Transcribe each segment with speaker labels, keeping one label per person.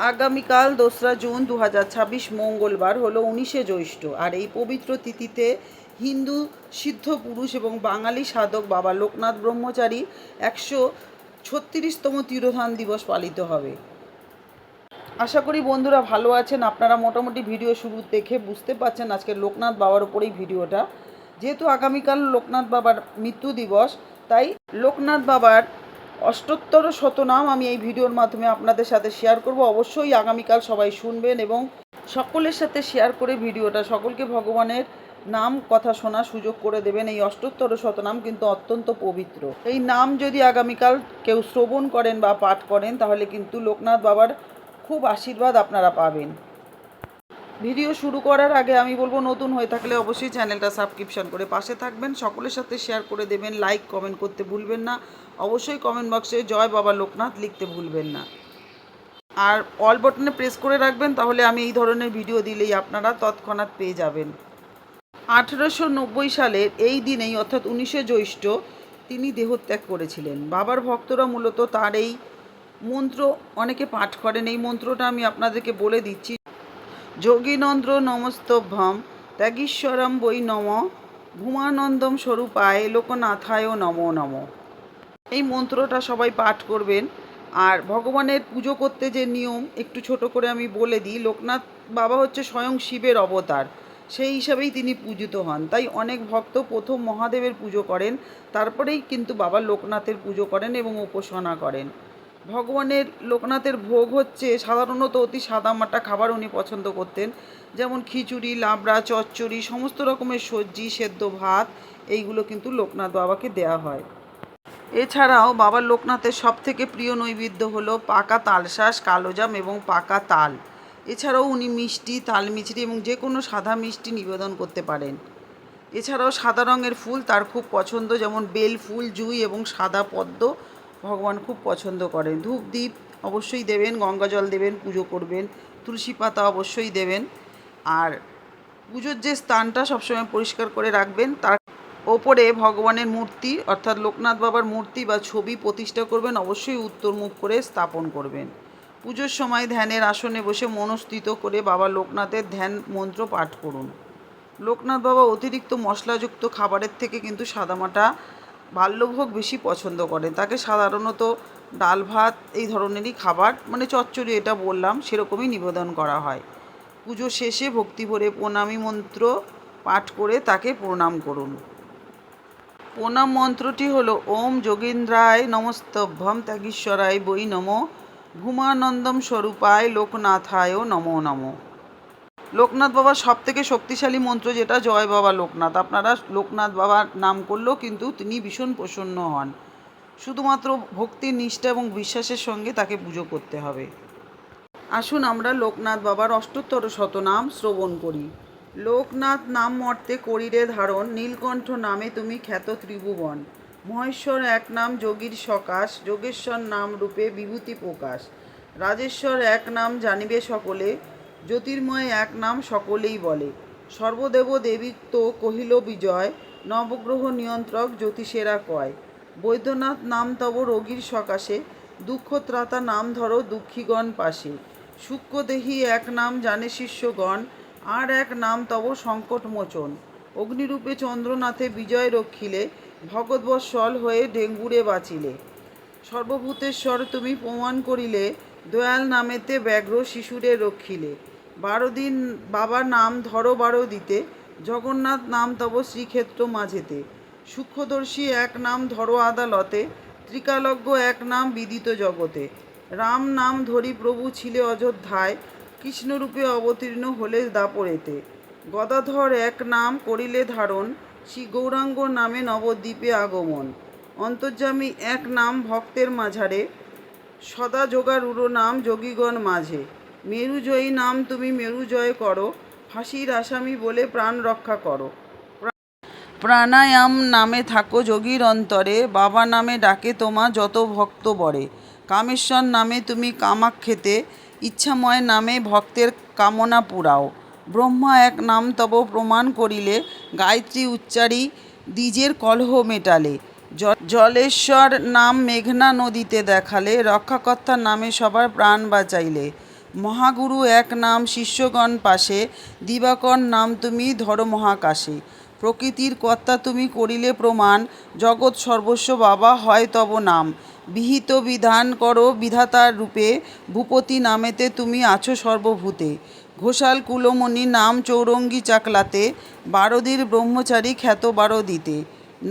Speaker 1: আগামীকাল 2রা জুন 2026 মঙ্গলবার হলো 19শে জ্যৈষ্ঠ। আর এই পবিত্র তিথিতে হিন্দু সিদ্ধ পুরুষ এবং বাঙালি সাধক বাবা লোকনাথ ব্রহ্মচারী 136তম তিরোধান দিবস পালিত হবে। আশা করি বন্ধুরা ভালো আছেন। আপনারা মোটামুটি ভিডিও শুরু দেখে বুঝতে পারছেন আজকে লোকনাথ বাবার উপরেই ভিডিওটা। যেহেতু আগামীকাল লোকনাথ বাবার মৃত্যু দিবস, তাই লোকনাথ বাবার অষ্টোত্তর শতনাম আমি এই ভিডিওর মাধ্যমে আপনাদের সাথে শেয়ার করব। অবশ্যই আগামীকাল সবাই শুনবেন এবং সকলের সাথে শেয়ার করে ভিডিওটা সকলকে ভগবানের নাম কথা শোনার সুযোগ করে দেবেন। এই অষ্টোত্তর শতনাম কিন্তু অত্যন্ত পবিত্র। এই নাম যদি আগামীকাল কেউ শ্রবণ করেন বা পাঠ করেন তাহলে কিন্তু লোকনাথ বাবার খুব আশীর্বাদ আপনারা পাবেন। ভিডিও শুরু করার আগে আমি বলবো, নতুন হয়ে থাকলে অবশ্যই চ্যানেলটা সাবস্ক্রিপশন করে পাশে থাকবেন, সকলের সাথে শেয়ার করে দেবেন, লাইক কমেন্ট করতে ভুলবেন না। অবশ্যই কমেন্ট বক্সে জয় বাবা লোকনাথ লিখতে ভুলবেন না। আর অল বাটনে প্রেস করে রাখবেন, তাহলে আমি এই ধরনের ভিডিও দিলেই আপনারা তৎক্ষণাৎ পেয়ে যাবেন। 1890 সালের এই দিনেই অর্থাৎ 19শে জ্যৈষ্ঠ তিনি দেহত্যাগ করেছিলেন। বাবার ভক্তরা মূলত তার এই মন্ত্র অনেকে পাঠ করেন। এই মন্ত্রটা আমি আপনাদেরকে বলে দিচ্ছি। যোগীনন্দ্র নমস্তভ্যম ত্যাগীশ্বরম বৈ নম ভূমানন্দম স্বরূপায় লোকনাথায় নমো নমঃ। এই মন্ত্রটা সবাই পাঠ করবেন। আর ভগবানের পুজো করতে যে নিয়ম একটু ছোট করে আমি বলে দিই। লোকনাথ বাবা হচ্ছে স্বয়ং শিবের অবতার, সেই হিসাবেই তিনি পূজিত হন। তাই অনেক ভক্ত প্রথম মহাদেবের পুজো করেন, তারপরেই কিন্তু বাবা লোকনাথের পুজো করেন এবং উপাসনা করেন। ভগবানের লোকনাথের ভোগ হচ্ছে সাধারণত অতি সাদামাটা খাবার উনি পছন্দ করতেন, যেমন খিচুড়ি, লাবড়া, চচ্চড়ি, সমস্ত রকমের সবজি, সেদ্ধ ভাত, এইগুলো কিন্তু লোকনাথ বাবাকে দেয়া হয়। এছাড়াও বাবা লোকনাথের সবথেকে প্রিয় নৈবেদ্য হলো পাকা তালশাঁস, কালোজাম এবং পাকা তাল। এছাড়াও উনি মিষ্টি, তাল মিছরি এবং যে কোনো সাদা মিষ্টি নিবেদন করতে পারেন। এছাড়াও সাদা রঙের ফুল তার খুব পছন্দ, যেমন বেল ফুল, জুঁই এবং সাদা পদ্ম ভগবান খুব পছন্দ করেন। ধূপ দ্বীপ অবশ্যই দেবেন, গঙ্গা জল দেবেন, পুজো করবেন, তুলসী পাতা অবশ্যই দেবেন। আর পুজোর যে স্থানটা সবসময় পরিষ্কার করে রাখবেন। তার ওপরে ভগবানের মূর্তি অর্থাৎ লোকনাথ বাবার মূর্তি বা ছবি প্রতিষ্ঠা করবেন, অবশ্যই উত্তরমুখ করে স্থাপন করবেন। পুজোর সময় ধ্যানের আসনে বসে মনস্থিত করে বাবা লোকনাথের ধ্যান মন্ত্র পাঠ করুন। লোকনাথ বাবা অতিরিক্ত মশলাযুক্ত খাবারের থেকে কিন্তু সাদামাটা বাল্যভোগ বেশি পছন্দ করেন। তাকে সাধারণত ডাল ভাত এই ধরনেরই খাবার, মানে চচ্চড়ি এটা বললাম, সেরকমই নিবেদন করা হয়। পুজো শেষে ভক্তি ভরে প্রণামী মন্ত্র পাঠ করে তাকে প্রণাম করুন। প্রণাম মন্ত্রটি হলো ওম যোগীন্দ্রায় নমস্তভ্যম ত্যাগীশ্বরায় বৈ নমঃ ভূমানন্দম স্বরূপায় লোকনাথায় নমো নমঃ। লোকনাথ বাবার সবথেকে শক্তিশালী মন্ত্র যেটা জয় বাবা লোকনাথ। আপনারা লোকনাথ বাবার নাম করলেও কিন্তু তিনি ভীষণ প্রসন্ন হন। শুধুমাত্র ভক্তির নিষ্ঠা এবং বিশ্বাসের সঙ্গে তাকে পুজো করতে হবে। আসুন আমরা লোকনাথ বাবার অষ্টোত্তর শতনাম শ্রবণ করি। লোকনাথ নাম মর্তে করিরে ধারণ, নীলকণ্ঠ নামে তুমি খ্যাত ত্রিভুবন। মহেশ্বর এক নাম যোগীর সকাশ, যোগেশ্বর নাম রূপে বিভূতি প্রকাশ। রাজেশ্বর এক নাম জানিবে সকলে, জ্যোতির্ময় এক নাম সকলেই বলে। সর্বদেব দেবিত্ব কহিল বিজয়, নবগ্রহ নিয়ন্ত্রক জ্যোতিষেরা কয়। বৈদ্যনাথ নাম তব রোগীর সকাশে, দুঃখত্রাতা নাম ধরো দুঃখীগণ পাশে। সূক্ষ্মদেহী এক নাম জানে শিষ্যগণ, আর এক নাম তব সংকটমোচন। অগ্নিরূপে চন্দ্রনাথে বিজয় রক্ষিলে, ভগৎবৎসল হয়ে ডেঙ্গুরে বাঁচিলে। সর্বভূতেশ্বর তুমি প্রমাণ করিলে, দয়াল নামেতে ব্যগ্র শিশুরে রক্ষিলে। 12 দিন বাবা নাম ধরো 12 দিতে, জগন্নাথ নাম তব শ্রীক্ষেত্র মাঝেতে। সূক্ষ্মদর্শী এক নাম ধরো আদালতে, ত্রিকালজ্ঞ এক নাম বিদিত জগতে। রাম নাম ধরি প্রভু ছিলে অযোধ্যায়, কৃষ্ণরূপে অবতীর্ণ হলে দাপরেতে। গদাধর এক নাম করিলে ধারণ, শ্রী গৌরাঙ্গ নামে নবদ্বীপে আগমন। অন্তর্যামী এক নাম ভক্তের মাঝারে, সদা যোগারূঢ় নাম যোগীগণ মাঝে। মেরুজয়ী নাম তুমি মেরু জয় করো, ফাঁসির আসামি বলে প্রাণ রক্ষা করো। প্রাণায়াম নামে থাকো যোগীর অন্তরে, বাবা নামে ডাকে তোমা যত ভক্ত বরে। কামেশ্বর নামে তুমি কামাক্ষেতে, ইচ্ছাময় নামে ভক্তের কামনা পুরাও। ব্রহ্মা এক নাম তব প্রমাণ করিলে, গায়ত্রী উচ্চারি দ্বিজের কলহ মেটালে। জলেশ্বর নাম মেঘনা নদীতে দেখালে, রক্ষাকর্তার নামে সবার প্রাণ বাঁচাইলে। মহাগুরু এক নাম শিষ্যগণ পাশে, দিবাকর নাম তুমি ধরো মহাকাশে। প্রকৃতির কর্তা তুমি করিলে প্রমাণ, জগৎ সর্বস্ব বাবা হয় তব নাম। বিহিত বিধান করো বিধাতার রূপে, ভূপতি নামেতে তুমি আছো সর্বভূতে। ঘোষাল কুলমণি নাম চৌরঙ্গী চাকলাতে, বারদীর ব্রহ্মচারী খ্যাত বারদিতে।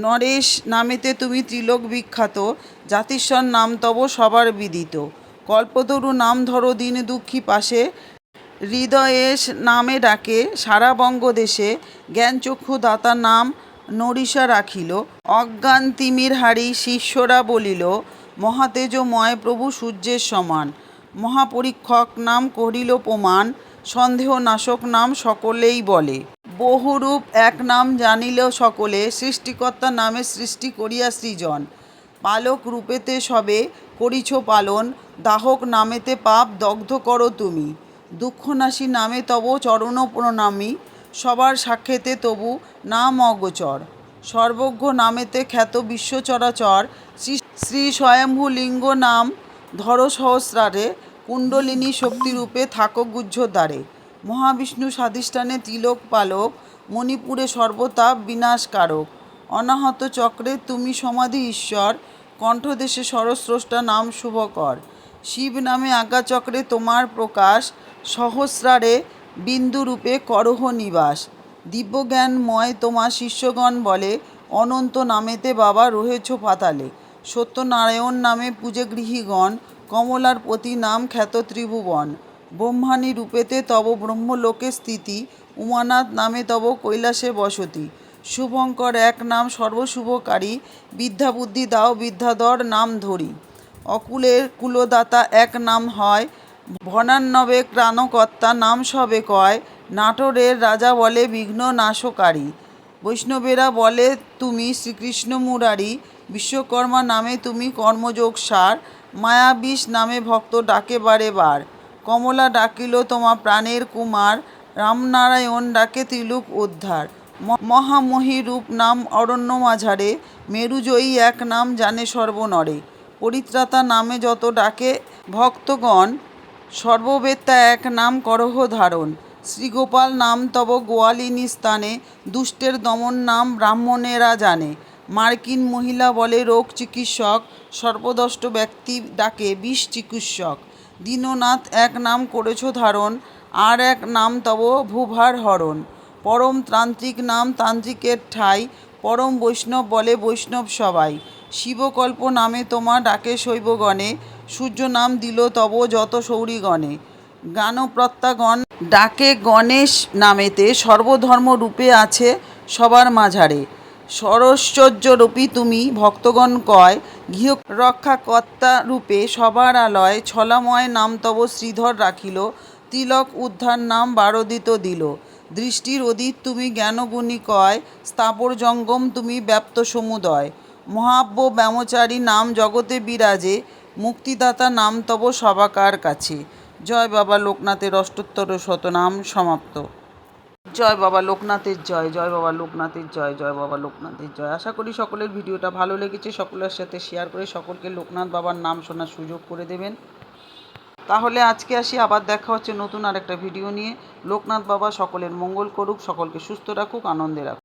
Speaker 1: নরেশ নামেতে তুমি ত্রিলোক বিখ্যাত, জাতিস্বর নাম তব সবার বিদিত। কল্পতরু নাম ধরো দীন দুঃখী পাশে, হৃদয়েশ নামে ডাকে সারা বঙ্গদেশে। জ্ঞানচক্ষু দাতা নাম নরিষা রাখিল, অজ্ঞান তিমির হারি শিষ্যরা বলিল। মহাতেজময় প্রভু সূর্যের সমান, মহাপরীক্ষক নাম করিল প্রমাণ। সন্দেহ নাশক নাম সকলেই বলে, বহুরূপ এক নাম জানিল সকলে। সৃষ্টিকর্তা নামে সৃষ্টি করিয়া সৃজন, পালক রূপেতে সবে করিছ পালন। দাহক নামেতে পাপ দগ্ধ করো তুমি, দুঃখনাশী নামে তব চরণ প্রণামী। সবার সাক্ষেতে তবু নাম অগোচর, সর্বজ্ঞ নামেতে খ্যাত বিশ্ব চরাচর। শ্রী স্বয়ম্ভু লিঙ্গ নাম ধরো সহস্রারে, কুণ্ডলিনী শক্তিরূপে থাকো গুহ্যদ্বারে। মহাবিষ্ণু স্বাধিষ্ঠানে ত্রিলোক পালক, মণিপুরে সর্বতাপ বিনাশকারক। অনাহত চক্রে তুমি সমাধি ঈশ্বর, কণ্ঠদেশে স্বরস্রষ্টা নাম শুভকর। শিব নামে আজ্ঞাচক্রে তোমার প্রকাশ, সহস্রারে বিন্দুরূপে করহ নিবাস। দিব্যজ্ঞানময় তোমার শিষ্যগণ বলে, অনন্ত নামেতে বাবা রহেছ পাতালে। সত্যনারায়ণ নামে পূজে গৃহীগণ, কমলার পতি নাম খ্যাত ত্রিভুবন। ব্রহ্মাণী রূপেতে তব ব্রহ্মলোকে স্থিতি, উমানাথ নামে তব কৈলাসে বসতি। শুভঙ্কর এক নাম সর্বশুভকারী, বিদ্যা বুদ্ধি দাও বিদ্যাধর নাম ধরি। অকুলের কুলদাতা এক নাম হয়, ভনার্ণবে ত্রাণকর্তা নাম সবে কয়। নাটোরের রাজা বলে বিঘ্ন নাশকারী, বৈষ্ণবেরা বলে তুমি শ্রীকৃষ্ণ মুরারি। বিশ্বকর্মা নামে তুমি কর্মযোগ সার, মায়াবিষ নামে ভক্ত ডাকে বারে বার। কমলা ডাকিল তোমা প্রাণের কুমার, রামনারায়ণ ডাকে ত্রিলোক উদ্ধার। মহামহী রূপ নাম অরণ্য মাঝারে, মেরুজয়ী এক নাম জানে সর্বনরে। পরিত্রাতা নামে যত ডাকে ভক্তগণ, সর্ববেত্তা এক নাম করহ ধারণ। শ্রীগোপাল নাম তব গোয়ালিনী স্থানে, দুষ্টের দমন নাম ব্রাহ্মণেরা জানে। মার্কিন মহিলা বলে রোগ চিকিৎসক, সর্পদষ্ট ব্যক্তি ডাকে বিষ চিকিৎসক। দীননাথ এক নাম করেছ ধারণ, আর এক নাম তব ভূভার হরণ। পরম তান্ত্রিক নাম তান্ত্রিকের ঠাই, পরম বৈষ্ণব বলে বৈষ্ণব সবাই। শিবকল্প নামে তোমা ডাকে শৈবগণে, সূর্য নাম দিল তব যত সৌরিগণে। জ্ঞানপ্রত্যাগণ ডাকে গণেশ নামেতে, সর্বধর্ম রূপে আছে সবার মাঝারে। সরৈশ্বর্যরূপী তুমি ভক্তগণ কয়, গৃহরক্ষা কর্তা রূপে সবার আলয়। ছলাময় নাম তব শ্রীধর রাখিল, তিলক উদ্ধার নাম বারদিত দিল। দৃষ্টির অতীত তুমি জ্ঞানগুণী কয়, স্থাবর জঙ্গম তুমি ব্যাপ্ত সমুদয়। মহাব্য ব্যামচারী নাম জগতে বিরাজে, মুক্তিদাতা নাম তব সবাকার কাছে। জয় বাবা লোকনাথের অষ্টোত্তর শতনাম সমাপ্ত। জয় বাবা লোকনাথের জয়, জয় বাবা লোকনাথের জয়, জয় বাবা লোকনাথের জয়। আশা করি সকলের ভিডিওটা ভালো লেগেছে, সকলের সাথে শেয়ার করে সকলকে লোকনাথ বাবার নাম শোনার সুযোগ করে দেবেন। তাহলে আজকে আসি, আবার দেখা হচ্ছে নতুন আর একটা ভিডিও নিয়ে। লোকনাথ বাবা সকলের মঙ্গল করুক, সকলকে সুস্থ রাখুক, আনন্দে রাখুক।